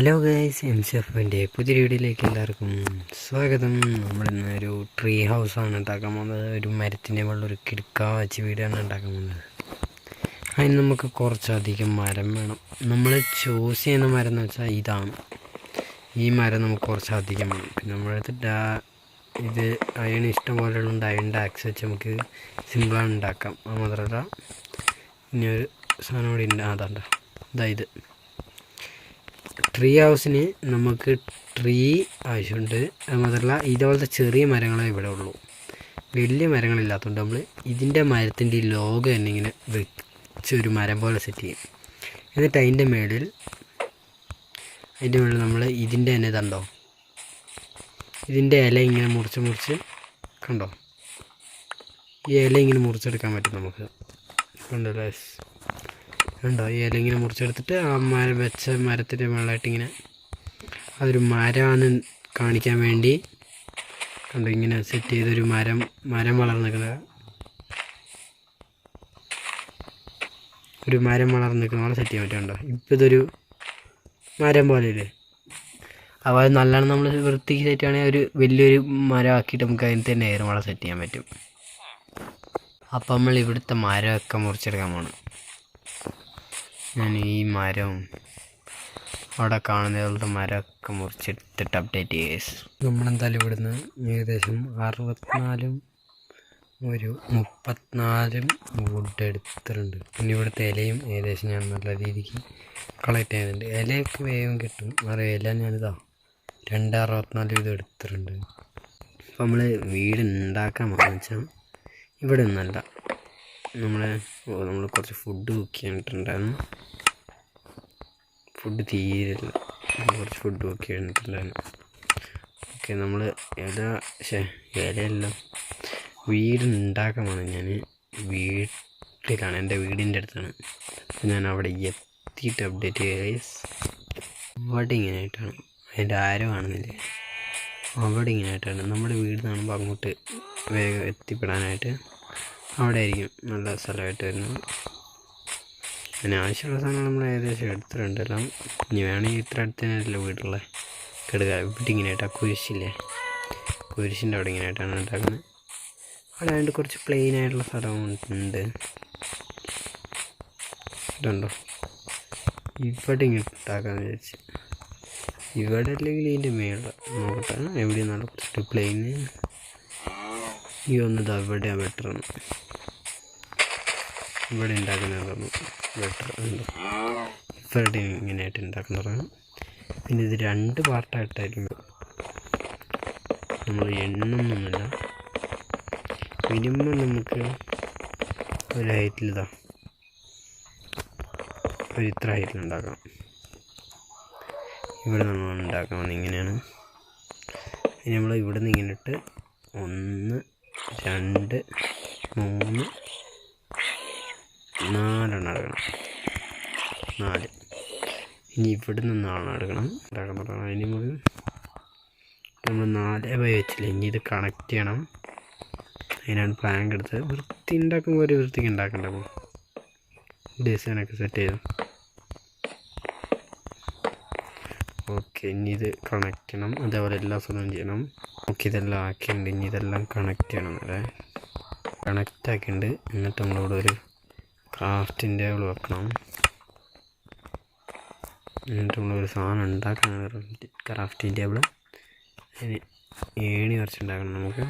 Hello guys, എംസിഎഫിൻ്റെ പുതിയ വീഡിയോയിലേക്ക് എല്ലാവർക്കും സ്വാഗതം. നമ്മളിന്ന് ഒരു ട്രീ ഹൗസാണ് ഉണ്ടാക്കാൻ പോകുന്നത്. ഒരു മരത്തിൻ്റെ മുകളിൽ ഒരു കിടക്കാച്ചി വീടാണ് ഉണ്ടാക്കാൻ പോകുന്നത്. അതിന് നമുക്ക് കുറച്ചധികം മരം വേണം. നമ്മൾ ചൂസ് ചെയ്യുന്ന മരം എന്ന് വെച്ചാൽ ഇതാണ്. ഈ മരം നമുക്ക് കുറച്ചധികം വേണം. പിന്നെ നമ്മളടുത്ത് ഇത് അയൺ ഇഷ്ടം പോലെയുണ്ട്. അയണിൻ്റെ ആക്സ് വെച്ച് നമുക്ക് സിമ്പിളാണ് ഉണ്ടാക്കാം. അത് മാത്രമല്ല ഇനി ഒരു സാധനം കൂടി ഉണ്ട്, അതാണ്ട ഇതായത് ട്രീ ഹൗസിന് നമുക്ക് ട്രീ ആവശ്യമുണ്ട്. അത് മാത്രമല്ല ഇതുപോലത്തെ ചെറിയ മരങ്ങളെ ഇവിടെ ഉള്ളൂ, വലിയ മരങ്ങളില്ലാത്തതുകൊണ്ട് നമ്മൾ ഇതിൻ്റെ മരത്തിൻ്റെ ഈ ലോഗോ തന്നെ ഇങ്ങനെ വെച്ചൊരു മരം പോലെ സെറ്റ് ചെയ്യും. എന്നിട്ട് അതിൻ്റെ മേളിൽ നമ്മൾ ഇതിൻ്റെ തന്നെ ഇതുണ്ടോ, ഇതിൻ്റെ ഇല ഇങ്ങനെ മുറിച്ച് കണ്ടോ, ഈ ഇല ഇങ്ങനെ മുറിച്ചെടുക്കാൻ പറ്റും നമുക്ക്. കണ്ടോ ഉണ്ടോ, ഈ ഇല ഇങ്ങനെ മുറിച്ചെടുത്തിട്ട് ആ വെച്ച മരത്തിൻ്റെ മുകളിലായിട്ട് ഇങ്ങനെ അതൊരു മരമാണ് കാണിക്കാൻ വേണ്ടി കണ്ടോ ഇങ്ങനെ സെറ്റ് ചെയ്തൊരു മരം വളർന്നു നിൽക്കുന്നത്, ഒരു മരം വളർന്നു നിൽക്കുന്ന പോലെ സെറ്റ് ചെയ്യാൻ പറ്റുന്നുണ്ടോ. ഇപ്പം ഇതൊരു മരം പോലെയല്ലേ. അപ്പോൾ അത് നല്ലോണം നമ്മൾ വൃത്തിക്ക് സെറ്റ് ആണെങ്കിൽ ഒരു വലിയൊരു മരം ആക്കിയിട്ട് നമുക്ക് അതിന് തന്നെ ഏറുമളം സെറ്റ് ചെയ്യാൻ പറ്റും. അപ്പം നമ്മൾ ഇവിടുത്തെ മരമൊക്കെ മുറിച്ചെടുക്കാൻ പോകണം. ഞാൻ ഈ മരവും അവിടെ കാണുന്ന പോലത്തെ മരമൊക്കെ മുറിച്ചെടുത്തിട്ട് അപ്ഡേറ്റ് ചെയ്യും. നമ്മളെന്തായാലും ഇവിടുന്ന് ഏകദേശം 64 ഒരു 34 വുഡ് എടുത്തിട്ടുണ്ട്. പിന്നെ ഇവിടുത്തെ ഇലയും ഏകദേശം ഞാൻ നല്ല രീതിക്ക് കളക്ട് ചെയ്യുന്നുണ്ട്. ഇലയൊക്കെ വേഗം കിട്ടും. അറിയാം, ഇല ഞാനിതാ 264 ഇത് എടുത്തിട്ടുണ്ട്. അപ്പോൾ നമ്മൾ വീട് ഉണ്ടാക്കാൻ പോകുന്നത് വെച്ചാൽ ഇവിടെ ഒന്നല്ല, നമ്മൾ കുറച്ച് ഫുഡ് കുക്ക് ചെയ്തിട്ടുണ്ടായിരുന്നു. ഫുഡ് തീരില്ല, കുറച്ച് ഫുഡ് കുക്ക് ചെയ്തിട്ടുണ്ടായിരുന്നു. ഓക്കെ, നമ്മൾ ഇലയെല്ലാം വീട് ഉണ്ടാക്കാൻ പോകുന്നത് ഞാൻ വീട്ടിലാണ്, എൻ്റെ വീടിൻ്റെ അടുത്താണ്. അപ്പോൾ ഞാൻ അവിടെ എത്തിയിട്ട് അപ്ഡേറ്റ് ചെയ്യുക. അവിടെ ഇങ്ങനെയായിട്ടാണ്, അതിൻ്റെ ആരോ കാണുന്നില്ലേ, അവിടെ ഇങ്ങനെയായിട്ടാണ്. നമ്മുടെ വീട് കാണുമ്പോൾ അങ്ങോട്ട് വേഗം എത്തിപ്പെടാനായിട്ട് അവിടെ ആയിരിക്കും നല്ല സ്ഥലമായിട്ട് വരുന്നത്. പിന്നെ ആവശ്യമുള്ള സാധനങ്ങൾ നമ്മൾ ഏകദേശം എടുത്തിട്ടുണ്ട് എല്ലാം. ഇനി വേണമെങ്കിൽ ഇത്ര അടുത്ത് തന്നെയല്ലോ വീടുള്ള കിടക്കുക. ഇവിടെ ഇങ്ങനെയായിട്ടാണ് കുരിശില്ലേ, കുരിശിൻ്റെ അവിടെ ഇങ്ങനെയായിട്ടാണ് ഉണ്ടാക്കുന്നത്. അവിടെ ആയതുകൊണ്ട് കുറച്ച് പ്ലെയിൻ ആയിട്ടുള്ള സ്ഥലമുണ്ട്. ഇതുണ്ടോ, ഇവിടെ ഇങ്ങനെ ഉണ്ടാക്കാമെന്ന് വിചാരിച്ച്. ഇവിടെ അല്ലെങ്കിൽ ഇതിൻ്റെ മേളിൽ നോക്കട്ടെ എവിടെയും നല്ല കുറച്ച് പ്ലെയിന് ഈ ഒന്നത് അവിടെയാണ് ബെറ്ററാണ്. ഇവിടെ ഉണ്ടാക്കുന്നതാണ് ബെറ്റർ. ഇവിടെ ഇങ്ങനെയായിട്ട് ഉണ്ടാക്കുന്നതാണ്. പിന്നെ ഇത് 2 പാർട്ടായിട്ടായിരിക്കും. നമ്മൾ എണ്ണൊന്നുമില്ല, മിനിമം നമുക്ക് ഒരു ഹൈറ്റിലിതാ ഒരു ഇത്ര ഹൈറ്റിലുണ്ടാക്കാം. ഇവിടെ നമ്മൾ ഉണ്ടാക്കാൻ ഇങ്ങനെയാണ്. ഇനി നമ്മൾ ഇവിടെ നിന്ന് ഇങ്ങനെ ഇട്ട് 1 2 3 4 എടുക്കണം. 4. ഇനി ഇവിടെ നിന്ന് 4 എടുക്കണം ഉണ്ടാക്കാൻ തുടങ്ങണം. അതിന് മുകളിൽ നമ്മൾ 4 വെച്ചില്ല. ഇനി ഇത് കണക്ട് ചെയ്യണം. അതിനാണ് പ്ലാങ്ക് എടുത്ത് വൃത്തി ഉണ്ടാക്കുമ്പോൾ ഒരു വൃത്തിക്ക് ഉണ്ടാക്കണ്ടപ്പോൾ ഡിസൈനൊക്കെ സെറ്റ് ചെയ്തു. ഓക്കെ, ഇനി ഇത് കണക്ട് ചെയ്യണം. അതേപോലെ എല്ലാ സ്ഥലവും ചെയ്യണം. ഓക്കെ, ഇതെല്ലാം ആക്കിയിട്ടുണ്ട്. ഇനി ഇതെല്ലാം കണക്ട് ചെയ്യണം. അല്ലേ, കണക്റ്റ് ആക്കിയിട്ടുണ്ട്. എന്നിട്ട് നമ്മളിവിടെ ഒരു ക്രാഫ്റ്റിംഗ് ടേബിൾ വെക്കണം. എന്നിട്ട് നമ്മളൊരു സാധനം ഉണ്ടാക്കണം, ക്രാഫ്റ്റിംഗ് ടേബിൾ. അതിന് ഏണി കുറച്ചുണ്ടാക്കണം നമുക്ക്.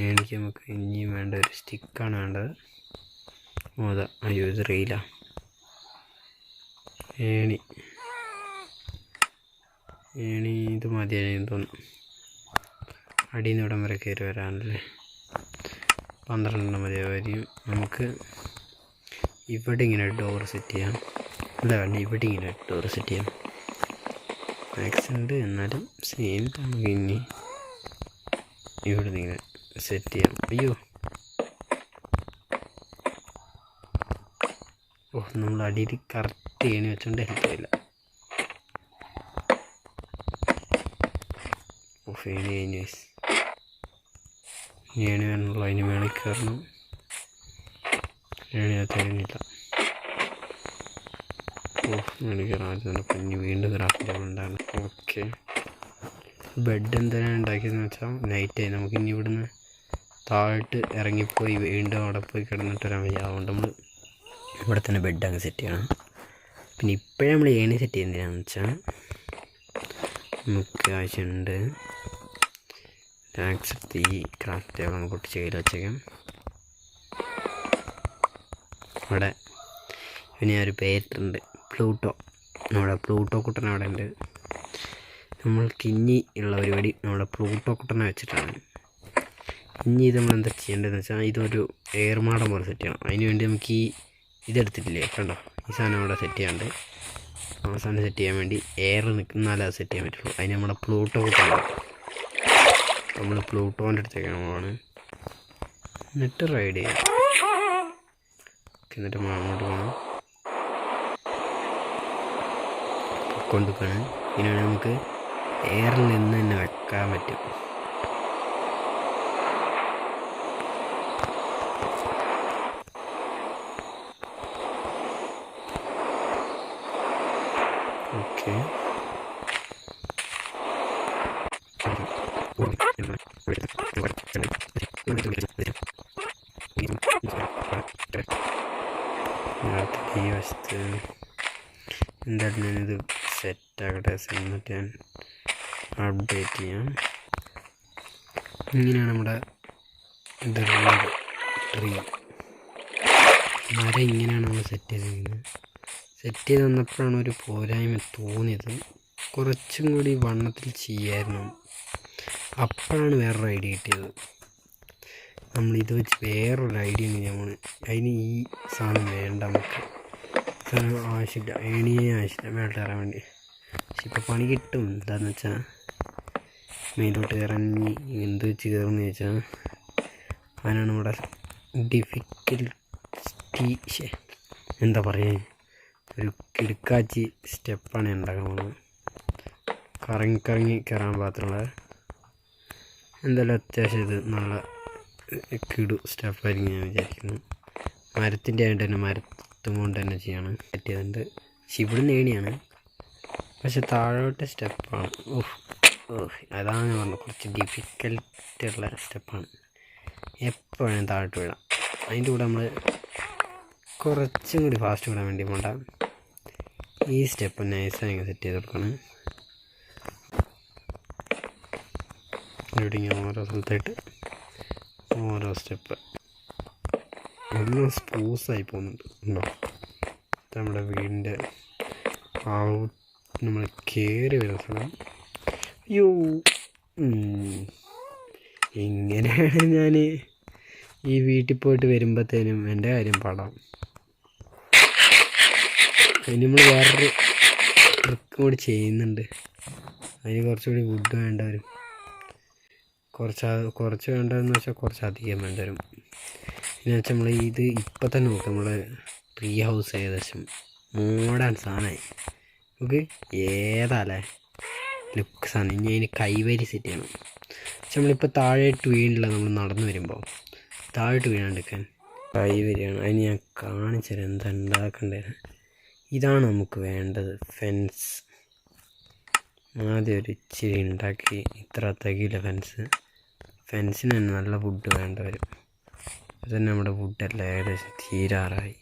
ഏണിക്ക് നമുക്ക് ഇനിയും വേണ്ട ഒരു സ്റ്റിക്കാണ് വേണ്ടത്. അതാ, അയ്യോ ഇത് റീല ഏണി ഇത് മതിയായി തോന്നുന്നു. അടിയിൽ നിന്ന് ഇവിടം വരെ കയറി വരാനല്ലേ, 12 മതിയായിരിക്കും. നമുക്ക് ഇവിടെ ഇങ്ങനെ ഡോർ സെറ്റ് ചെയ്യാം. അല്ല വേണ്ട, ഇവിടെ ഇങ്ങനെ ഡോർ സെറ്റ് ചെയ്യാം. മാക്സ് ഉണ്ട്, എന്നാലും സെയിം നമുക്ക് ഇനി ഇവിടെ നിന്ന് ഇങ്ങനെ സെറ്റ് ചെയ്യാം. അയ്യോ, നമ്മൾ അടിയിൽ കറക്റ്റ് ഏണി വെച്ചോണ്ട് ഹെൽപ്പ് ചെയ്യില്ല. ഏണി കഴിഞ്ഞു, ഏണി വേണമല്ലോ, അതിന് മേളിൽ കയറണം. ഏണിയകത്ത് ഏണിയില്ല. എനിക്ക് ആദ്യം കുഞ്ഞ് വീണ്ടും ക്രാഫ്റ്റ് ടേബിൾ ഉണ്ടാകും. ഓക്കെ, ബെഡ് എന്തിനാണ് ഉണ്ടാക്കിയതെന്ന് വെച്ചാൽ നൈറ്റായി നമുക്ക് ഇനി ഇവിടുന്ന് താഴോട്ട് ഇറങ്ങിപ്പോയി വീണ്ടും അവിടെ പോയി കിടന്നിട്ട് വരാൻ വയ്യ. അതുകൊണ്ട് നമ്മൾ ഇവിടെ തന്നെ ബെഡ് അങ്ങ് സെറ്റ് ചെയ്യണം. പിന്നെ ഇപ്പോഴും നമ്മൾ ഏണി സെറ്റ് ചെയ്യുന്നതിനാണെന്ന് വെച്ചാൽ നമുക്ക് ആവശ്യമുണ്ട് ആക്സെപ്റ്റ് ഈ ക്രാഫ്റ്റ് ടേബിൾ നമുക്ക് ഒട്ടിച്ച് കയ്യിൽ വെച്ചേക്കാം. അവിടെ പിന്നെ ഒരു പേരുണ്ട് പ്ലൂട്ടോ, നമ്മുടെ പ്ലൂട്ടോ കുട്ടൻ അവിടെ ഉണ്ട്. നമ്മൾക്ക് ഇനി ഉള്ള പരിപാടി നമ്മുടെ പ്ലൂട്ടോ കുട്ടനെ വെച്ചിട്ടാണ്. ഇനി ഇത് നമ്മൾ എന്താ ചെയ്യേണ്ടതെന്ന് വെച്ചാൽ ഇതൊരു ഏർമാടം പോലെ സെറ്റ് ചെയ്യണം. അതിന് വേണ്ടി നമുക്ക് ഈ ഇതെടുത്തിട്ടില്ലേ, കണ്ടോ, ഈ സാധനം അവിടെ സെറ്റ് ചെയ്യാണ്ട് ആ സാധനം സെറ്റ് ചെയ്യാൻ വേണ്ടി എയർ നിൽക്കുന്നാലേ അത് സെറ്റ് ചെയ്യാൻ പറ്റുള്ളൂ. അതിന് നമ്മുടെ പ്ലൂട്ടോ കുട്ടൻ, നമ്മൾ പ്ലൂട്ടോൻ്റെ അടുത്തേക്കാണ് പോവാണ്. എന്നിട്ട് റൈഡ് ചെയ്യാം. എന്നിട്ട് അങ്ങോട്ട് പോകണം, കൊണ്ടുപോകണം. ഇതിനാണ് നമുക്ക് എയറിൽ നിന്ന് തന്നെ വെക്കാൻ പറ്റും. ഓക്കെ, ഈ വശത്ത് എന്തായാലും ഞാനിത് സെറ്റാകട്ടെ, എന്നിട്ട് ഞാൻ അപ്ഡേറ്റ് ചെയ്യാം. ഇങ്ങനെയാണ് നമ്മുടെ ഇതുള്ളത്. ട്രീ മരം ഇങ്ങനെയാണ് നമ്മൾ സെറ്റ് ചെയ്തിരിക്കുന്നത്. സെറ്റ് ചെയ്ത് വന്നപ്പോഴാണ് ഒരു പോരായ്മ തോന്നിയത്, കുറച്ചും കൂടി വണ്ണത്തിൽ ചെയ്യായിരുന്നു. അപ്പോഴാണ് വേറൊരു ഐഡിയ കിട്ടിയത്. നമ്മളിത് വെച്ച് വേറൊരു ഐഡിയ നമ്മൾ അതിന് ഈ സാധനം വേണ്ട, നമുക്ക് സാധനം ആവശ്യമില്ല, ഏണിയേ ആവശ്യമില്ല മേലോട്ട് കയറാൻ വേണ്ടി. പക്ഷെ ഇപ്പോൾ പണി കിട്ടും. എന്താണെന്ന് വെച്ചാൽ മേലോട്ട് കയറാൻ എന്ത് വെച്ച് കയറുമെന്ന് ചോദിച്ചാൽ അതിനാണ് നമ്മുടെ ഡിഫിക്കൽറ്റി, എന്താ പറയുക, ഒരു കിടുക്കാച്ചി സ്റ്റെപ്പാണ് ഉണ്ടാക്കാൻ പോകുന്നത്. കറങ്ങി കറങ്ങി കയറാൻ പാകത്തിലുള്ള എന്തായാലും അത്യാവശ്യം ഇത് നല്ല കിടു സ്റ്റെപ്പായിരിക്കും ഞാൻ വിചാരിക്കുന്നു. മരത്തിൻ്റെ ആയിട്ട് തന്നെ മരത്തും കൊണ്ട് തന്നെ ചെയ്യാണ് പറ്റിയതുണ്ട്. പക്ഷെ ഇവിടുന്ന് ഏണിയാണ്, പക്ഷെ താഴോട്ട് സ്റ്റെപ്പാണ്. അതാണ് ഞാൻ പറഞ്ഞത്, കുറച്ച് ഡിഫിക്കൽട്ടുള്ള സ്റ്റെപ്പാണ്. എപ്പോഴും താഴോട്ട് വീഴാം. അതിൻ്റെ കൂടെ നമ്മൾ കുറച്ചും കൂടി ഫാസ്റ്റ് വിടാൻ വേണ്ടി പോണ്ട ഈ സ്റ്റെപ്പ് നൈസായി സെറ്റ് ചെയ്ത് കൊടുക്കണം. ഇവിടെ ഇങ്ങനെ ഓരോ സ്ഥലത്തായിട്ട് ഓരോ സ്റ്റെപ്പ് ഒന്നും സ്പൂസായി പോകുന്നുണ്ട്. ഉണ്ടോ, നമ്മുടെ വീടിൻ്റെ നമ്മൾ കയറി വരുന്ന സ്ഥലം. അയ്യോ, ഇങ്ങനെയാണ് ഞാൻ ഈ വീട്ടിൽ പോയിട്ട് വരുമ്പോഴത്തേനും എൻ്റെ കാര്യം പാടാം. അതിന് നമ്മൾ വേറൊരു ട്രിക്ക് കൂടി ചെയ്യുന്നുണ്ട്. അതിന് കുറച്ചുകൂടി വുഡ് വേണ്ട വരും. കുറച്ച് വേണ്ടതെന്ന് വെച്ചാൽ കുറച്ചധികം വേണ്ട വരും. എന്ന് വെച്ചാൽ നമ്മൾ ഇത് ഇപ്പം തന്നെ നോക്കാം, നമ്മൾ ട്രീ ഹൗസ് ഏകദേശം മോഡേൺ സാധനമായി. നമുക്ക് ഏതാല്ലേ ലുക്ക് സാധനം. ഇനി അതിന് കൈവരി സെറ്റ് ചെയ്യണം. പക്ഷെ നമ്മളിപ്പോൾ താഴോട്ട് വീണില്ല, നമ്മൾ നടന്നു വരുമ്പോൾ താഴോട്ട് വീണാണ്ടിരിക്കാൻ കൈവരിയാണ്. അതിന് ഞാൻ കാണിച്ചു തരാം എന്താ ഉണ്ടാക്കേണ്ടത്. ഇതാണ് നമുക്ക് വേണ്ടത്, ഫെൻസ്. ആദ്യം ഒരു ഇച്ചിരി ഉണ്ടാക്കി, ഇത്ര തികയില്ല ഫെൻസിന് തന്നെ നല്ല വുഡ് വേണ്ട വരും. അതുതന്നെ നമ്മുടെ വുഡെല്ലാം ഏകദേശം തീരാറായി.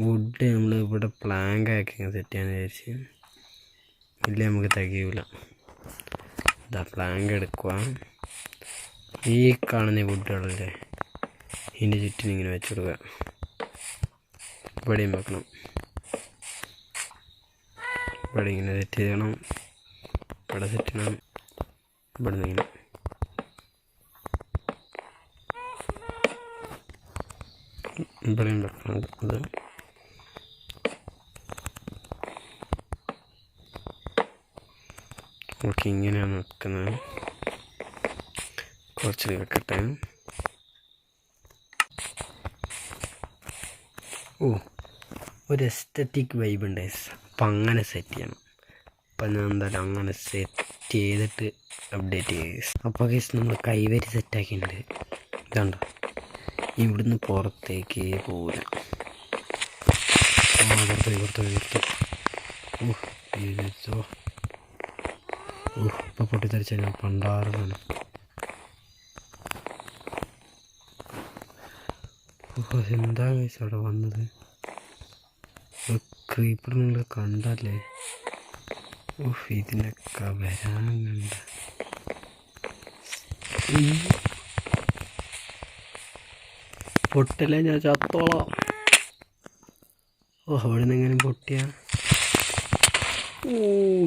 വുഡ് നമ്മൾ ഇവിടെ പ്ലാങ്കാക്കി സെറ്റ് ചെയ്യാൻ വിചാരിച്ച്, ഇല്ല നമുക്ക് തികയില്ല. ഇതാ പ്ലാങ്ക് എടുക്കുക. ഈ കാണുന്ന വുഡുകളല്ലേ ഇതിൻ്റെ ചുറ്റിനും ഇങ്ങനെ വെച്ച് കൊടുക്കുക. ഇവിടെയും വെക്കണം, ഇവിടെ ഇങ്ങനെ സെറ്റ് ചെയ്യണം, ഇവിടെ സെറ്റ് ചെയ്യണം, ഇവിടെ നിന്ന് ഇങ്ങനെ. ഇവിടെയും വെക്കണം. അത് ഓക്കെ, ഇങ്ങനെയാണ് വെക്കുന്നത്. കുറച്ച് വെക്കട്ടെ. ഒരു എസ്തറ്റിക് വൈബ് ഉണ്ട്. അപ്പം അങ്ങനെ സെറ്റ് ചെയ്യണം. അപ്പം ഞാൻ എന്തായാലും അങ്ങനെ സെറ്റ് ചെയ്തിട്ട് അപ്ഡേറ്റ് ചെയ്യുക. അപ്പോൾ കേസ് നമ്മൾ കൈവരി സെറ്റാക്കിയിട്ടുണ്ട്. ഇതുണ്ടോ, ഇവിടുന്ന് പുറത്തേക്ക് പോകില്ല. പുറത്ത് ഇപ്പം പൊട്ടിത്തെറിച്ച് കഴിഞ്ഞാൽ പണ്ടാറുമാണ്. എന്താ കഴിച്ച അവിടെ വന്നത്? ക്രീപ്പർ നിങ്ങൾ കണ്ടല്ലേ? ഇതിനൊക്കെ വരാനും കണ്ട പൊട്ടല്ലേ, ഞാൻ ചത്തോളാം. അവിടെ നിന്ന് എങ്ങനെ പൊട്ടിയ?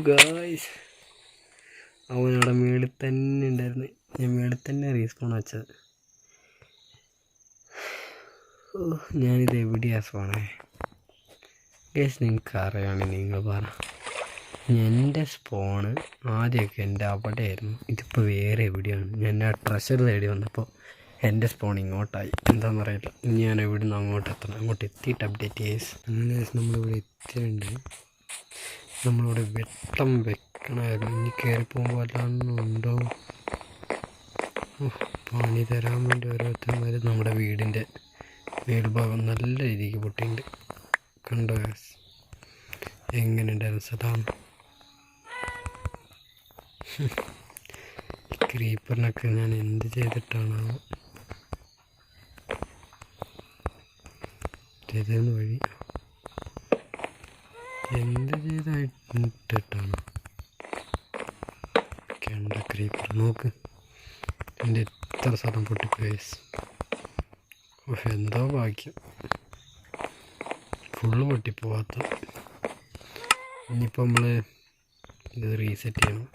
ഗായ്സ്, അവനവിടെ മേളിൽ തന്നെ ഉണ്ടായിരുന്നു. ഞാൻ മേളിൽ തന്നെ റീസ്പോൺ വെച്ചത്. ഞാനിത് എവിടെയാണ് സ്പോണേ? ഗൈസ്, നിങ്ങൾക്ക് അറിയുകയാണെങ്കിൽ നിങ്ങൾ പറ. എൻ്റെ സ്പോണ് ആദ്യമൊക്കെ എൻ്റെ അവിടെയായിരുന്നു, ഇതിപ്പോൾ വേറെ എവിടെയാണ്. ഞാൻ ആ ട്രഷർ തേടി വന്നപ്പോൾ എൻ്റെ സ്പോൺ ഇങ്ങോട്ടായി. എന്താണെന്ന് അറിയില്ല. ഇനി ഞാൻ എവിടെ നിന്ന് അങ്ങോട്ട് എത്തണം. അങ്ങോട്ട് എത്തിയിട്ട് അപ്ഡേറ്റ് ചെയ്യേസ്. അങ്ങനെ നമ്മളിവിടെ എത്തിയിട്ടുണ്ട്. നമ്മളിവിടെ വെട്ടം വെക്കണമായിരുന്നു. ഇനി കയറി പോകുമ്പോൾ അല്ലാന്നുണ്ടോ? പണി തരാൻ വേണ്ടി ഓരോരുത്തന്മാർ നമ്മുടെ വീടിൻ്റെ മേൽഭാഗം നല്ല രീതിക്ക് പൊട്ടിയിട്ടുണ്ട്. കണ്ടോ എങ്ങനെ ഉണ്ടായിരുന്നു സതാണ്? ക്രീപ്പറിനൊക്കെ ഞാൻ എന്ത് ചെയ്തിട്ടാണ് ചെയ്തതെന്ന് വഴി എന്ത് ചെയ്തിട്ടാണ്? കണ്ട ക്രീപ്പർ നോക്ക്, എൻ്റെ എത്ര സ്ഥലം പൊട്ടിപ്പോയി. എന്തോ ഭാഗ്യം ഫുള്ള് പൊട്ടിപ്പോവാത്ത. ഇനിയിപ്പോൾ നമ്മൾ ഇത് റീസെറ്റ് ചെയ്യണം.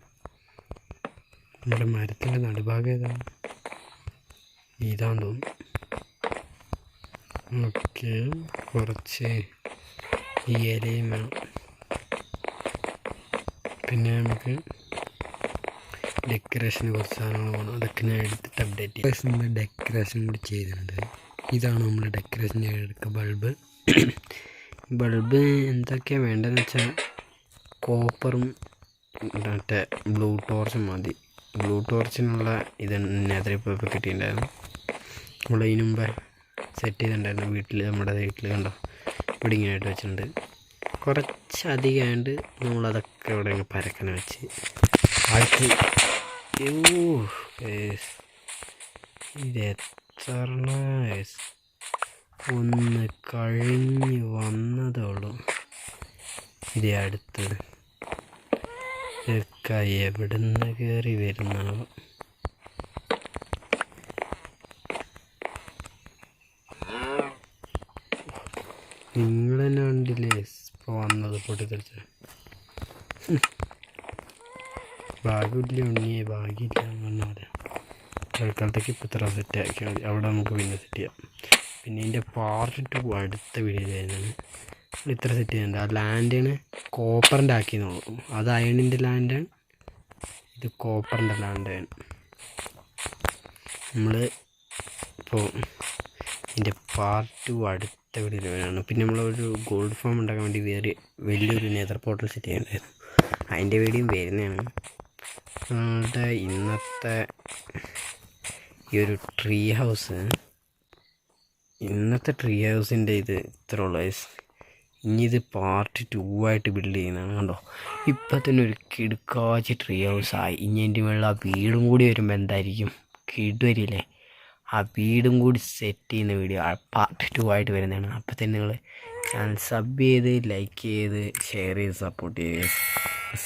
നമ്മുടെ മരത്തിൻ്റെ നടുഭാഗം ഏതാണ്? ഇതാന്ന് തോന്നുന്നു. ഓക്കെ, കുറച്ച് ഈ ഇലയും വേണം. പിന്നെ നമുക്ക് ഡെക്കറേഷന് കുറച്ച് സാധനങ്ങൾ വേണം. അതൊക്കെ ഞാൻ എടുത്തിട്ട് അപ്ഡേറ്റ് ചെയ്യാം. നമ്മൾ ഡെക്കറേഷൻ കൂടി ചെയ്തിട്ടുണ്ട്. ഇതാണ് നമ്മൾ ഡെക്കറേഷൻ ചെയ്തെടുക്കുക. ബൾബ് എന്തൊക്കെയാണ് വേണ്ടതെന്ന് വെച്ചാൽ കോപ്പറും മറ്റേ ബ്ലൂ ടോർച്ചും മതി. ബ്ലൂ ടോർച്ചിനുള്ള ഇത് നെതറിപ്പോൾ കിട്ടിയിട്ടുണ്ടായിരുന്നു. നമ്മൾ ഇതിന് മുമ്പേ സെറ്റ് ചെയ്തിട്ടുണ്ടായിരുന്നു വീട്ടിൽ. നമ്മുടെ വീട്ടിൽ കണ്ടോ, ഇവിടെ ഇങ്ങനെയായിട്ട് വെച്ചിട്ടുണ്ട്. കുറച്ചധികമായിട്ട് നമ്മളതൊക്കെ ഇവിടെ അങ്ങ് പരക്കനെ വെച്ച് ആയിട്ട് ഇതെത്ര ഒന്ന് കഴിഞ്ഞ് വന്നതേ ഉള്ളൂ. ഇതേ അടുത്തത് ഇതൊക്കെ എവിടെ നിന്ന് കയറി വരുന്നാവും. നിങ്ങൾ തന്നെ കണ്ടില്ലേ ഇപ്പോൾ വന്നത് പൊട്ടിത്തെറിച്ച്. ഭാഗ്യമില്ല ഉണ്ണിയെ, ഭാഗ്യമില്ല എന്ന് പറഞ്ഞാൽ തൽക്കാലത്തേക്ക് ഇപ്പോൾ ഇത്ര സെറ്റ് ആക്കിയാൽ മതി. അവിടെ നമുക്ക് പിന്നെ സെറ്റ് ചെയ്യാം. പിന്നെ ഇതിൻ്റെ പാർട്ട് 2 അടുത്ത വീഡിയോയിൽ വരുന്നതാണ്. ഇത്ര സെറ്റ് ചെയ്യുന്നുണ്ട്. ആ ലാൻഡാണ് കോപ്പറിൻ്റെ ആക്കിയെന്നുള്ളൂ. അത് അയണിൻ്റെ ലാൻഡാണ്, ഇത് കോപ്പറിൻ്റെ ലാൻഡാണ്. നമ്മൾ ഇപ്പോൾ ഇതിൻ്റെ പാർട്ട് 2 അടുത്ത വീഡിയോയിൽ വരുന്നതാണ്. പിന്നെ നമ്മളൊരു ഗോൾഡ് ഫാം ഉണ്ടാക്കാൻ വേണ്ടി വേറെ വലിയൊരു നെതർ പോർട്ടൽ സെറ്റ് ചെയ്യണ്ടായിരുന്നു. അതിൻ്റെ വീഡിയോയും വരുന്നതാണ്. നമ്മളുടെ ഇന്നത്തെ ഈ ഒരു ട്രീ ഹൗസിൻ്റെ ഇത് ഇത്ര ഉള്ള. ഇനി ഇത് പാർട്ട് 2 ആയിട്ട് ബിൽഡ് ചെയ്യുന്നതാണ്. കണ്ടോ, ഇപ്പം തന്നെ ഒരു കിടുക്കാച്ചി ട്രീ ഹൗസായി. ഇനി എൻ്റെ മുകളിൽ ആ വീടും കൂടി വരുമ്പോൾ എന്തായിരിക്കും കിടുവരില്ലേ? ആ വീടും കൂടി സെറ്റ് ചെയ്യുന്ന വീഡിയോ പാർട്ട് 2 ആയിട്ട് വരുന്നതാണ്. അപ്പം തന്നെ നിങ്ങൾ ചാനൽ സബ് ചെയ്ത് ലൈക്ക് ചെയ്ത് ഷെയർ ചെയ്ത് സപ്പോർട്ട് ചെയ്യുക.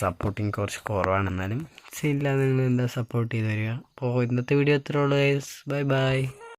സപ്പോർട്ടിങ് കുറച്ച് കുറവാണ്, എന്നാലും ഇല്ലാതെ നിങ്ങൾ എന്താ സപ്പോർട്ട് ചെയ്ത് വരിക. അപ്പോൾ ഇന്നത്തെ വീഡിയോ എത്ര ഉള്ളൂ ഗൈസ്. Bye bye.